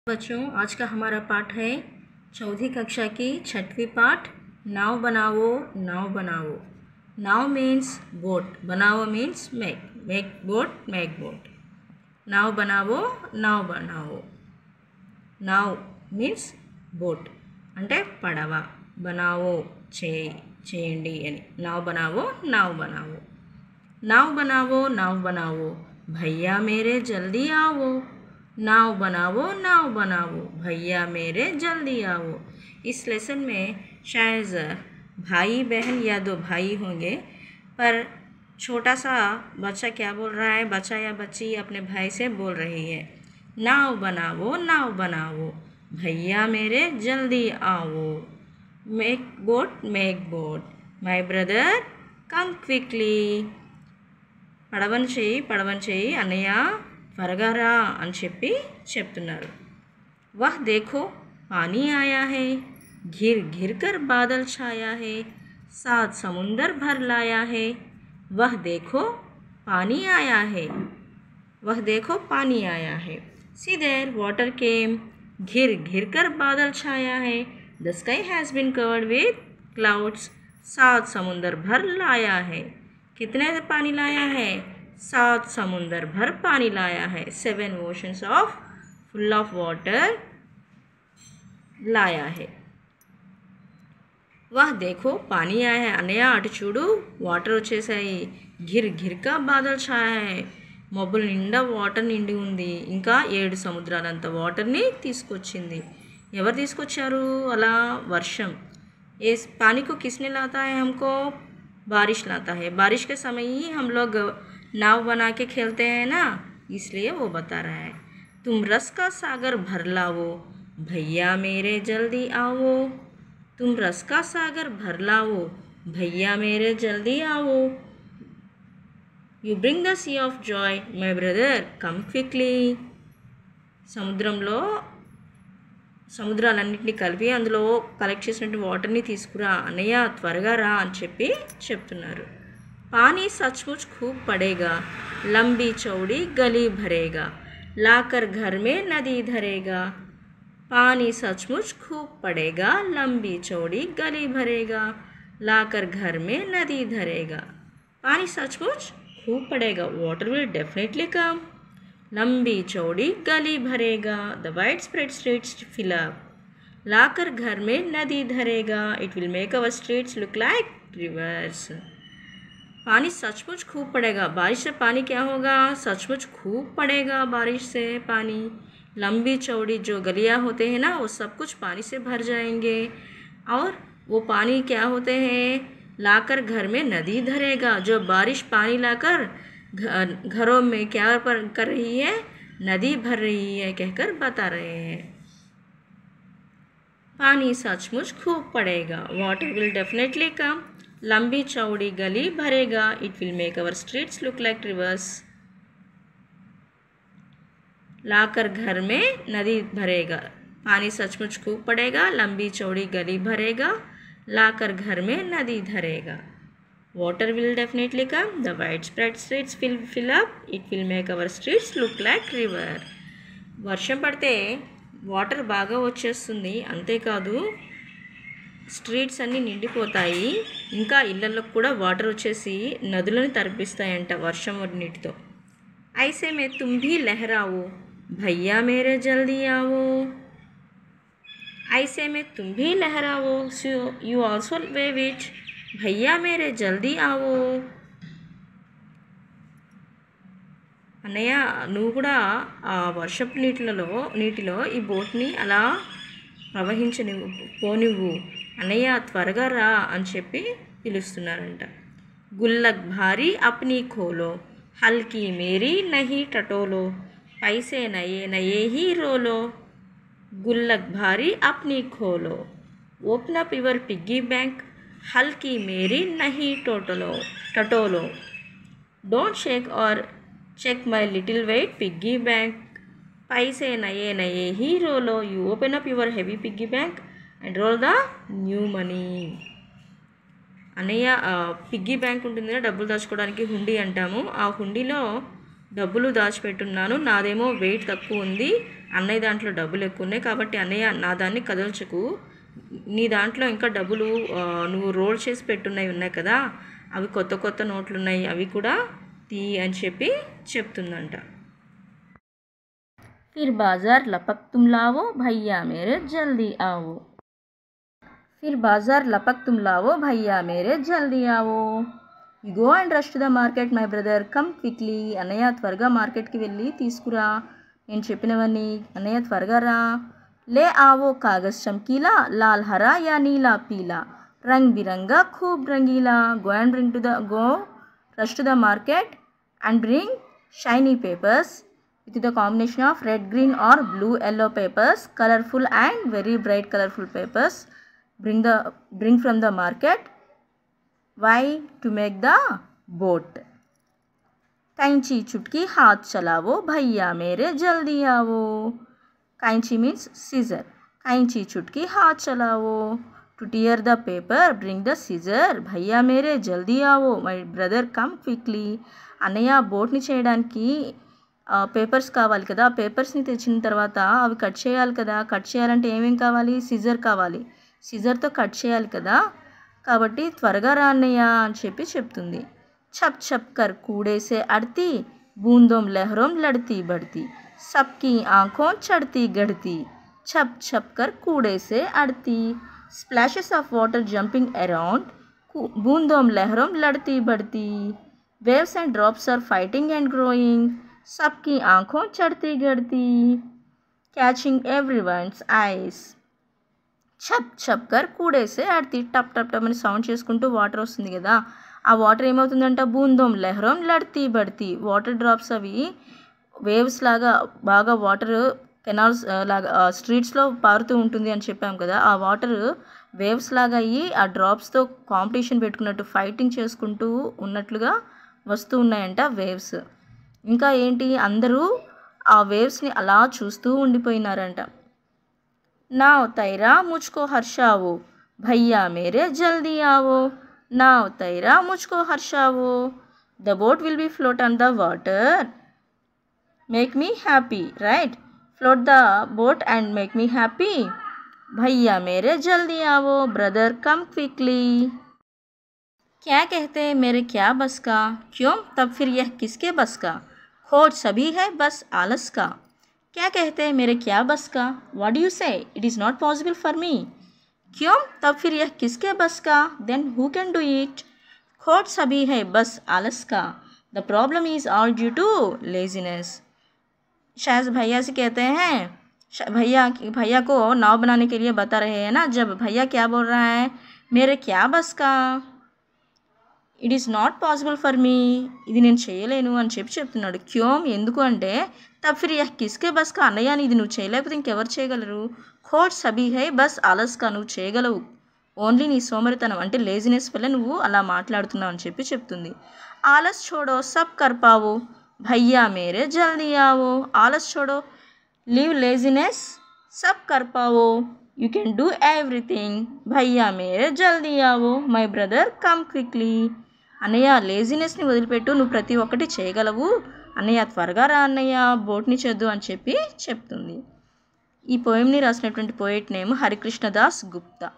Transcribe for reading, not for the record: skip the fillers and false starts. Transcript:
बच्चों, आज का हमारा पाठ है चौथी कक्षा की छठवीं पाठ नाव बनाओ नाव बनाओ। नाव मीन्स बोट, बनाओ means make boat make boat. नाव बनाओ नाव बनाओ। नाव मीन्स बोट అంటే పడవ, बनाओ చేయండి అని। नाव बनाओ नाव बनाओ। नाव बनाओ नाव बनाओ, भैया मेरे जल्दी आओ। नाव बनाओ भैया मेरे जल्दी आओ। इस लेसन में शायद भाई बहन या दो भाई होंगे, पर छोटा सा बच्चा क्या बोल रहा है, बच्चा या बच्ची अपने भाई से बोल रही है नाव बनाओ भैया मेरे जल्दी आओ। Make boat my brother come quickly. పడవని చెయ్యి అన్నయ్య త్వరగా రా అని చెప్తున్నారు। వహ్ దేఖో పానీ ఆయా హై, ఘిర్ ఘిర్ కర్ బాదల్ ఛాయా హై, సాత్ సముందర్ భర్ లాయా హై। వహ్ దేఖో పానీ ఆయా హై, వహ్ దేఖో పానీ ఆయా high. See there, water came. ఘిర్ ఘిర్ కర్ బాదల్ ఛాయా high, the sky has been covered with clouds. सात समुंदर भर लाया है, कितने पानी लाया है, 7 समुंदर भर पानी लाया है। 7 oceans of full of water लाया है। वह देखो पानी आया है, అన్నయ్య అటు చూడు వాటర్ వచ్చేసాయి। ఘిర్ ఘిర్గా బాదల్ ఛాయా హై, మబ్బుల నిండా వాటర్ నిండి ఉంది। ఇంకా 7 సముద్రాలంత వాటర్ని తీసుకొచ్చింది। ఎవరు తీసుకొచ్చారు అలా? వర్షం। ये पानी को किसने लाता है हमको? बारिश लाता है। बारिश के समय ही हम लोग नाव बना के खेलते हैं ना, इसलिए वो बता रहा है। तुम रस का सागर भर लाओ भैया मेरे जल्दी आओ। तुम रस का सागर भर लाओ भैया मेरे जल्दी आओ। You bring the sea of joy my brother come quickly. సముద్రాలన్నింటినీ కలిపి అందులో కలెక్ట్ చేసినటువంటి వాటర్ని తీసుకురా అన్నయ్య త్వరగా రా అని చెప్తున్నారు। पानी सचमुच खूब पड़ेगा, लंबी चौड़ी गली भरेगा, लाकर घर में नदी धरेगा। पानी सचमुच खूब पड़ेगा, लंबी चौड़ी गली भरेगा, लाकर घर में नदी धरेगा। पानी सचमुच खूब पड़ेगा, water will definitely come. लंबी चौड़ी गली भरेगा, the widespread streets fill up. लाकर घर में नदी धरेगा, it will make our streets look like rivers. पानी सचमुच खूब पड़ेगा, बारिश से पानी क्या होगा? सचमुच खूब पड़ेगा बारिश से पानी। लंबी चौड़ी जो गलियाँ होते हैं ना, वो सब कुछ पानी से भर जाएंगे। और वो पानी क्या होते हैं? लाकर घर में नदी धरेगा, जो बारिश पानी लाकर घरों में क्या कर रही है? नदी भर रही है कहकर बता रहे हैं। पानी सचमुच खूब पड़ेगा, वाटर विल डेफिनेटली कम। लंबी चौड़ी गली भरेगा, it will make our streets look like rivers. लाकर घर में नदी भरेगा, पानी सचमुच खूब पड़ेगा, लंबी चौड़ी गली भरेगा, लाकर घर में नदी धरेगा। Water will definitely come, the widespread streets will fill up, it will make our streets look like river. వర్షం పడితే వాటర్ బాగా వచ్చేస్తుంది, అంతేకాదు స్ట్రీట్స్ అన్నీ నిండిపోతాయి। ఇంకా ఇళ్ళల్లోకి కూడా వాటర్ వచ్చేసి నదులను తరిపిస్తాయంట వర్షం నీటితో। ऐसे में तुम भी लहराओ भैया मेरे जल्दी आओ। ऐसे में तुम भी लहराओ, so you also wave it, भैया मेरे जल्दी आओ। అన్నయ్య నువ్వు కూడా ఆ వర్షపు నీటిలో ఈ బోట్ని అలా పోనివ్వు అన్నయ్య త్వరగా రా అని పిలుస్తున్నారంట। గుల్లక్ భారీ అప్నీ ఖోలో, హల్కి Mary Nahi టటోలో, paise Naye Naye he రోలో। గుల్లక్ భారీ అప్నీ ఖోలో, open up your piggy bank, हल्की मेरी नहीं टटोलो। डोंट शेक और check my little weight piggy bank, पैसे नए नए ही रोलो। You open up your heavy piggy bank and roll the new money. అన్నయ్య పిగ్గీ బ్యాంక్ ఉంటుంది కదా, డబ్బులు దాచుకోవడానికి హుండీ అంటాము, ఆ హుండీలో డబ్బులు దాచిపెట్టున్నాను, నాదేమో వెయిట్ తక్కువ ఉంది, అన్నయ్య దాంట్లో డబ్బులు ఎక్కువ ఉన్నాయి కాబట్టి అన్నయ్య నా దాన్ని కదల్చకు, నీ దాంట్లో ఇంకా డబ్బులు నువ్వు రోల్ చేసి పెట్టున్నవి ఉన్నాయి కదా, అవి కొత్త కొత్త నోట్లు ఉన్నాయి, అవి కూడా తీ అని చెప్పి చెప్తుందంట. ఫిర్ బాజార్ లపక్ తుమ్ లావో భయ్యా మేరే జల్దీ ఆవో. फिर बाजार लपक तुम लावो भैया मेरे जल्दी आओ. You go and rush to the market my brother, come quickly. అన్నయ్య త్వరగా మార్కెట్కి వెళ్ళి తీసుకురా నేను చెప్పినవన్నీ, అన్నయ్య త్వరగా రా. ले आओ कागज चमकीला, लाल हरा या नीला पीला, रंग बिरंगा खूब रंगीला. Go rush to the market and bring shiny papers with the combination of red, green or blue, yellow papers, colorful and very bright colorful papers. Bring from the market. Why? To make the boat. कैंची चुटकी हाथ चलावो भैया मेरे जल्दी आओ. कैंची means scissor. कैंची चुटकी हाथ चलावो. To tear the paper, bring the scissor. भैया मेरे जल्दी आओ. My brother come quickly. అన్నయ్య బోట్ని చేయడానికి పేపర్స్ కావాలి కదా, పేపర్స్ని తెచ్చిన తర్వాత అవి కట్ చేయాలి కదా, కట్ చేయాలంటే ఏమేం కావాలి, సిజర్ కావాలి, సిజర్తో కట్ చేయాలి కదా, కాబట్టి త్వరగా రా అన్నయ్య అని చెప్పి చెప్తుంది. छप छप कर कूड़े से अड़ती, बूंदों लहरों लड़ती बढ़ती, सबकी आंखों चढ़ती गढ़ती. छप छप कर कूड़े से अड़ती, splashes of water jumping around, बूंदों लहरों लड़ती बढ़ती, waves and drops are fighting and growing, सबकी आंखों चढ़ती गढ़ती, catching everyone's eyes. छप छप कर कूड़े से अड़ती, टप टप टप అని సౌండ్ చేసుకుంటూ వాటర్ వస్తుంది కదా, ఆ వాటర్ ఏమవుతుందంట, బూందోం లహరం లడ్తీ బడ్తీ, వాటర్ డ్రాప్స్ అవి వేవ్స్ లాగా బాగా వాటర్ కెనాల్స్ లాగా స్ట్రీట్స్లో పారుతూ ఉంటుంది అని చెప్పాం కదా, ఆ వాటర్ వేవ్స్ లాగా అయ్యి ఆ డ్రాప్స్తో కాంపిటీషన్ పెట్టుకున్నట్టు ఫైటింగ్ చేసుకుంటూ ఉన్నట్లుగా వస్తూ ఉన్నాయంట వేవ్స్. ఇంకా ఏంటి, అందరూ ఆ వేవ్స్ని అలా చూస్తూ ఉండిపోయినారంట. नाव तैरा मुझको हर्षावो भैया मेरे जल्दी आओ. नाव तैरा मुझको हर्षावो. The boat will be float on the water. Make me happy, right? Float the boat and make me happy. भैया मेरे जल्दी आओ. Brother come quickly. क्या कहते हैं मेरे क्या बस का, क्यों तब फिर यह किसके बस का, खोज सभी है बस आलस का. क्या कहते हैं मेरे क्या बस का, what do you say, it is not possible for me. क्यों तब फिर यह किसके बस का, then who can do it. खोज सभी है बस आलस का, the problem is all due to laziness. शायद भैया से कहते हैं, भैया को नाव बनाने के लिए बता रहे हैं ना, जब भैया क्या बोल रहा है, मेरे क्या बस का, it is not possible for me, ఇది నేను చేయలేను అని చెప్తున్నాడు. క్యోం ఎందుకు అంటే, తబ్ ఫిర్ యహ్ కిస్కే బస్ కా, అన్నయ్య ఇది నువ్వు చేయలేకపోతే ఇంకెవరు చేయగలరు. ఖోజ్ సభీ హై బస్ ఆలస్కా, నువ్వు చేయగలవు, ఓన్లీ నీ సోమరితనం అంటే లేజినెస్ వల్ల నువ్వు అలా మాట్లాడుతున్నావు అని చెప్తుంది. ఆలస్ छोड़ो सब कर पाओ भैया मेरे जल्दी आओ. ఆలస్ छोड़ो, లీవ్ లేజినెస్, सब कर पाओ, you can do everything, भैया मेरे जल्दी आओ, my brother come quickly. అన్నయ్య లేజినెస్ని వదిలిపెట్టు, నువ్వు ప్రతి ఒక్కటి చేయగలవు, అన్నయ్య త్వరగా రా అన్నయ్య, బోట్ని చేద్దు అని చెప్తుంది. ఈ పోయంని రాసినటువంటి పోయిట్ నేమ్ హరికృష్ణదాస్ గుప్తా.